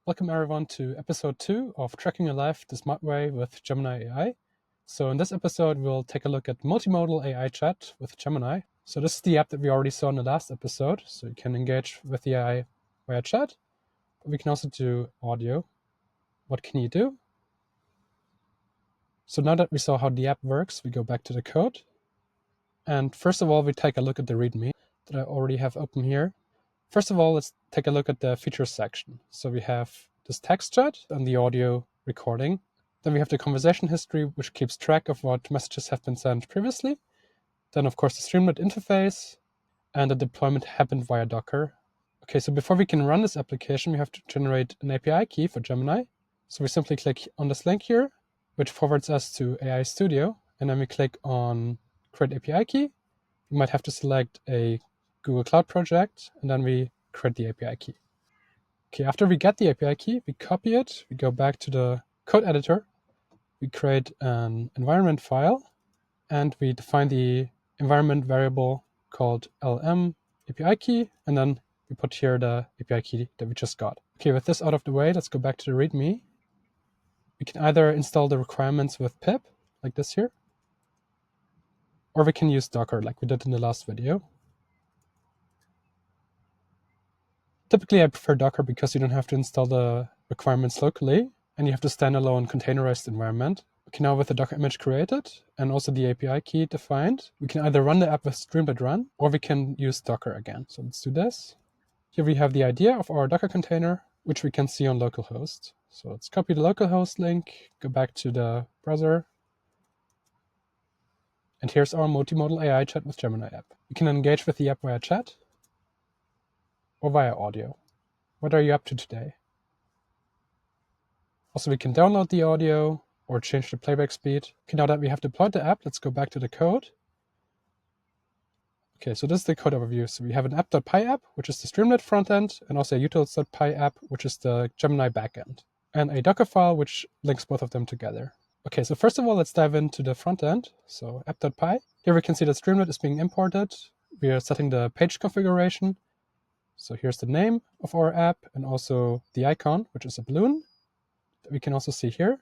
Welcome everyone to episode 2 of Tracking Your Life the Smart Way with Gemini AI. So in this episode, we'll take a look at multimodal AI chat with Gemini. So this is the app that we already saw in the last episode. So you can engage with the AI via chat. But we can also do audio. What can you do? So now that we saw how the app works, we go back to the code. And first of all, we take a look at the README that I already have open here. First of all, let's take a look at the features section. So we have this text chat and the audio recording. Then we have the conversation history, which keeps track of what messages have been sent previously. Then, of course, the Streamlit interface, and the deployment happened via Docker. Okay, so before we can run this application, we have to generate an API key for Gemini. So we simply click on this link here, which forwards us to AI Studio, and then we click on Create API Key. You might have to select a Google Cloud project, and then we create the API key. Okay, after we get the API key, we copy it, we go back to the code editor, we create an environment file, and we define the environment variable called LM API key, and then we put here the API key that we just got. Okay, with this out of the way, let's go back to the README. We can either install the requirements with pip, like this here, or we can use Docker, like we did in the last video. Typically, I prefer Docker because you don't have to install the requirements locally, and you have the standalone containerized environment. Okay, now with the Docker image created and also the API key defined, we can either run the app with Streamlit run, or we can use Docker again. So let's do this. Here we have the idea of our Docker container, which we can see on localhost. So let's copy the localhost link, go back to the browser, and here's our multimodal AI chat with Gemini app. You can engage with the app via chat or via audio. What are you up to today? Also, we can download the audio or change the playback speed. Okay, now that we have deployed the app, let's go back to the code. Okay, so this is the code overview. So we have an app.py app, which is the Streamlit frontend, and also a utils.py app, which is the Gemini backend, and a Dockerfile, which links both of them together. Okay, so first of all, let's dive into the frontend. So app.py. Here we can see that Streamlit is being imported. We are setting the page configuration. So here's the name of our app and also the icon, which is a balloon. We can also see here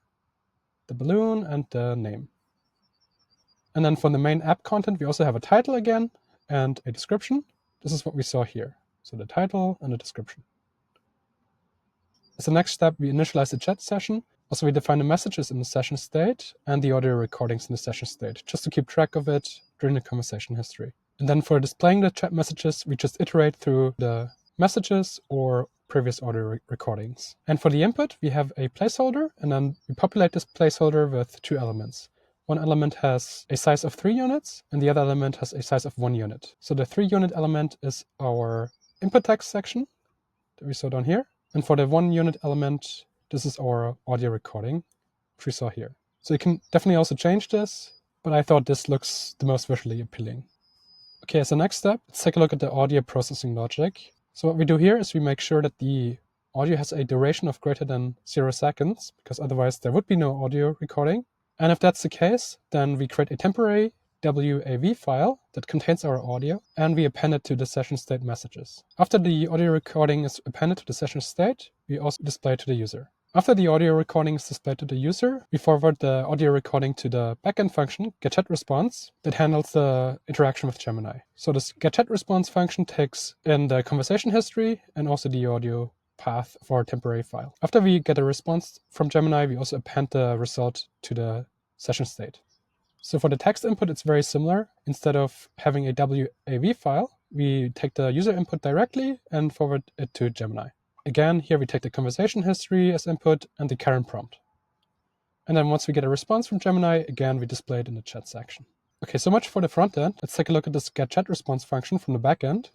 the balloon and the name. And then for the main app content, we also have a title again and a description. This is what we saw here. So the title and the description. As the next step, we initialize the chat session. Also, we define the messages in the session state and the audio recordings in the session state, just to keep track of it during the conversation history. And then for displaying the chat messages, we just iterate through the messages or previous audio recordings. And for the input, we have a placeholder, and then we populate this placeholder with 2 elements. One element has a size of 3 units, and the other element has a size of 1 unit. So the 3-unit element is our input text section that we saw down here. And for the 1-unit element, this is our audio recording, which we saw here. So you can definitely also change this, but I thought this looks the most visually appealing. Okay, as the next step, let's take a look at the audio processing logic. So what we do here is we make sure that the audio has a duration of greater than 0 seconds, because otherwise there would be no audio recording. And if that's the case, then we create a temporary WAV file that contains our audio, and we append it to the session state messages. After the audio recording is appended to the session state, we also display it to the user. After the audio recording is displayed to the user, we forward the audio recording to the backend function, getChatResponse, that handles the interaction with Gemini. So this getChatResponse function takes in the conversation history and also the audio path for our temporary file. After we get a response from Gemini, we also append the result to the session state. So for the text input, it's very similar. Instead of having a WAV file, we take the user input directly and forward it to Gemini. Again, here we take the conversation history as input and the current prompt. And then once we get a response from Gemini, again, we display it in the chat section. Okay, so much for the front end. Let's take a look at this getChatResponse function from the back end.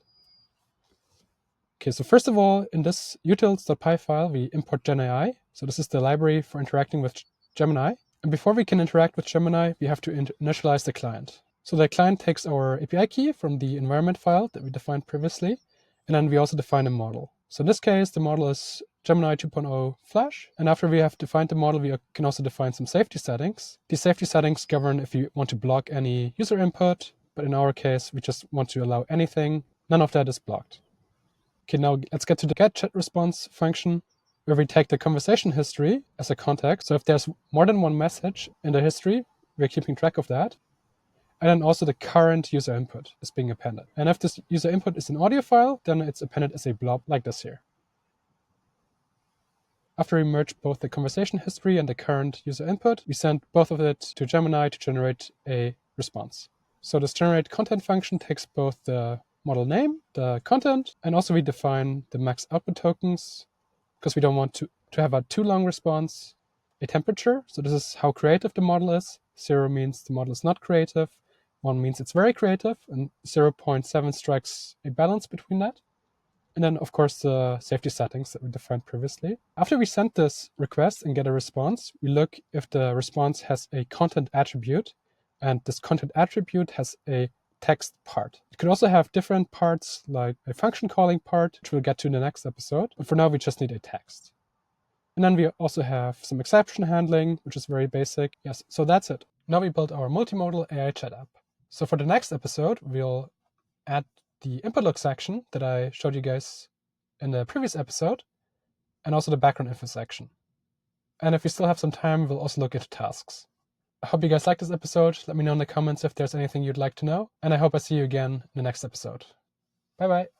Okay, so first of all, in this utils.py file, we import GenAI. So this is the library for interacting with Gemini. And before we can interact with Gemini, we have to initialize the client. So the client takes our API key from the environment file that we defined previously, and then we also define a model. So in this case, the model is Gemini 2.0 Flash. And after we have defined the model, we can also define some safety settings. These safety settings govern if you want to block any user input, but in our case, we just want to allow anything. None of that is blocked. Okay, now let's get to the getChatResponse function, where we take the conversation history as a context. So if there's more than one message in the history, we're keeping track of that. And then also the current user input is being appended. And if this user input is an audio file, then it's appended as a blob like this here. After we merge both the conversation history and the current user input, we send both of it to Gemini to generate a response. So this generate content function takes both the model name, the content, and also we define the max output tokens because we don't want to have a too long response, a temperature. So this is how creative the model is. 0 means the model is not creative. 1 means it's very creative, and 0.7 strikes a balance between that. And then, of course, the safety settings that we defined previously. After we send this request and get a response, we look if the response has a content attribute, and this content attribute has a text part. It could also have different parts, like a function calling part, which we'll get to in the next episode. But for now, we just need a text. And then we also have some exception handling, which is very basic. Yes, so that's it. Now we built our multimodal AI chat app. So for the next episode, we'll add the input log section that I showed you guys in the previous episode, and also the background info section. And if we still have some time, we'll also look into tasks. I hope you guys liked this episode. Let me know in the comments if there's anything you'd like to know. And I hope I see you again in the next episode. Bye-bye.